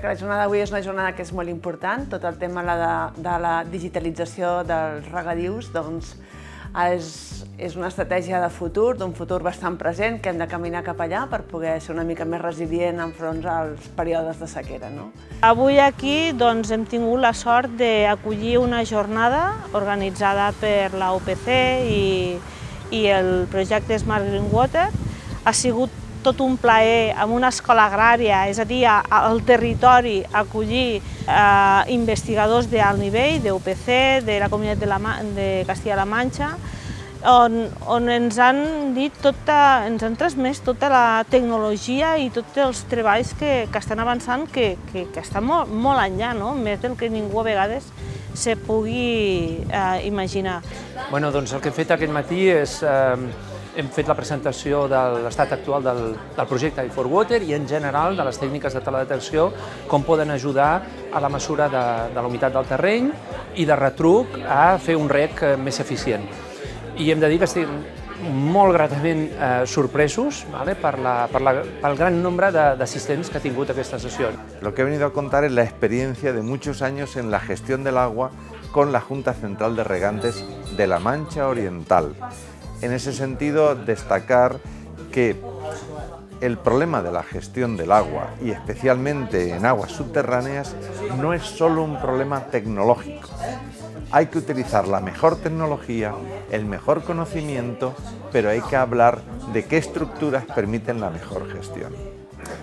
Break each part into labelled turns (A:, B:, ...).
A: crec que la jornada d'avui és una jornada que és molt important. Tot el tema de la digitalització dels regadius doncs, és una estratègia de futur, d'un futur bastant present, que hem de caminar cap allà per poder ser una mica més resilient enfront als períodes de sequera.
B: Avui aquí hem tingut la sort d'acollir una jornada organitzada per la UPC i el projecte Smart Green Water. Ha sigut tot un plaer amb una escola agrària, és a dir, al territori, acollir investigadors d'alt nivell, d'UPC, de la Comunitat de Castilla-La Mancha, on ens han transmès tota la tecnologia i tots els treballs que estan avançant, que estan molt enllà, més del que ningú a vegades se pugui imaginar.
C: Doncs el que hem fet aquest matí és hem fet la presentació de l'estat actual del projecte i4Water i en general de les tècniques de teledetecció, com poden ajudar a la mesura de la humitat del terreny i de retruc a fer un reg més eficient. I hem de dir que estem molt gratament sorpresos pel gran nombre d'assistents que ha tingut aquesta sessió.
D: Lo que he venido a contar es la experiencia de muchos años en la gestión del agua con la Junta Central de Regantes de la Mancha Oriental. En ese sentido, destacar que el problema de la gestión del agua, y especialmente en aguas subterráneas, no es solo un problema tecnológico. Hay que utilizar la mejor tecnología, el mejor conocimiento, pero hay que hablar de qué estructuras permiten la mejor gestión.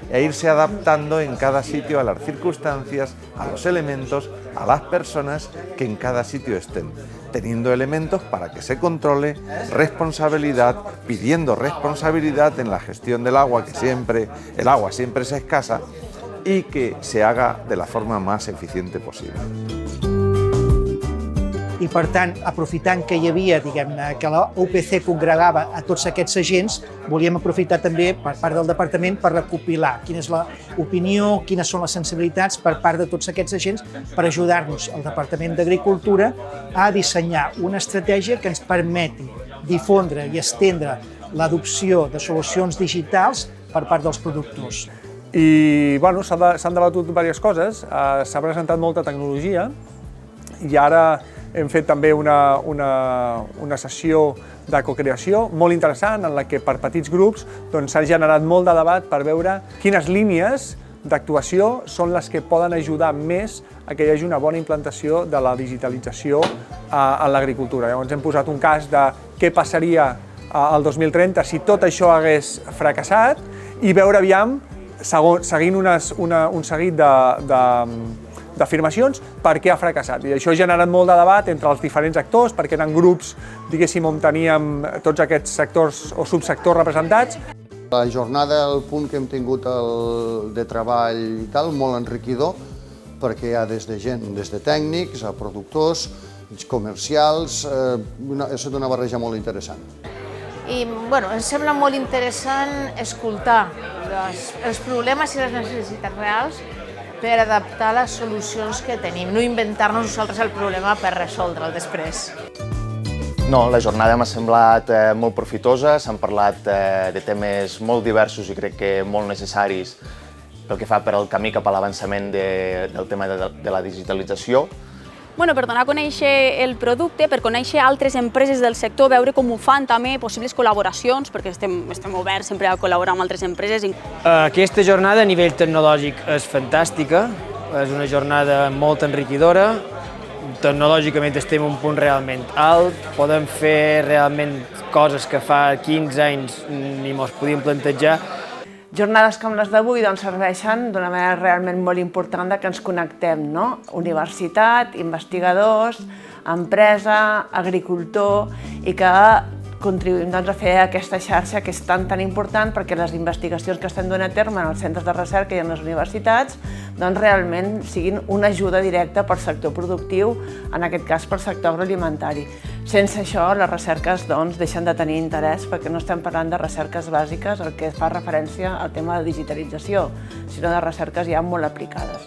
D: E irse adaptando en cada sitio a las circunstancias, a los elementos, a las personas que en cada sitio estén, teniendo elementos para que se controle responsabilidad, pidiendo responsabilidad en la gestión del agua, que el agua siempre es escasa, y que se haga de la forma más eficiente posible.
E: I per tant, aprofitant que hi havia, que la UPC congregava a tots aquests agents, volíem aprofitar també per part del departament per recopilar quina és l'opinió, quines són les sensibilitats per part de tots aquests agents per ajudar-nos al Departament d'Agricultura a dissenyar una estratègia que ens permeti difondre i estendre l'adopció de solucions digitals per part dels productors.
F: I s'han debatut diverses coses, s'ha presentat molta tecnologia i ara hem fet també una sessió de cocreació molt interessant en la que per petits grups s'ha generat molt de debat per veure quines línies d'actuació són les que poden ajudar més a que hi hagi una bona implantació de la digitalització en l'agricultura. Llavors hem posat un cas de què passaria al 2030 si tot això hagués fracassat i veure aviam, seguint un seguit d'afirmacions, per què ha fracassat. I això ha generat molt de debat entre els diferents actors, perquè eren grups, diguéssim, on teníem tots aquests sectors o subsectors representats.
G: La jornada, el punt que hem tingut de treball i tal, molt enriquidor, perquè hi ha des de gent, des de tècnics, a productors, comercials, ha estat una barreja molt interessant.
H: I ens sembla molt interessant escoltar els problemes i les necessitats reals per adaptar les solucions que tenim, no inventar-nos nosaltres el problema per resoldre'l després.
I: No, la jornada m'ha semblat molt profitosa, s'han parlat de temes molt diversos i crec que molt necessaris pel que fa per al camí cap a l'avançament del tema de la digitalització.
J: Per donar a conèixer el producte, per conèixer altres empreses del sector, veure com ho fan també, possibles col·laboracions, perquè estem oberts sempre a col·laborar amb altres empreses.
K: Aquesta jornada a nivell tecnològic és fantàstica, és una jornada molt enriquidora, tecnològicament estem en un punt realment alt, podem fer realment coses que fa 15 anys ni mos podíem plantejar.
A: Jornades com les d'avui serveixen d'una manera realment molt important que ens connectem, universitat, investigadors, empresa, agricultor, i que contribuïm a fer aquesta xarxa que és tan important perquè les investigacions que estem duent a terme en els centres de recerca i en les universitats realment siguin una ajuda directa pel sector productiu, en aquest cas pel sector agroalimentari. Sense això, les recerques deixen de tenir interès perquè no estem parlant de recerques bàsiques, el que fa referència al tema de digitalització, sinó de recerques ja molt aplicades.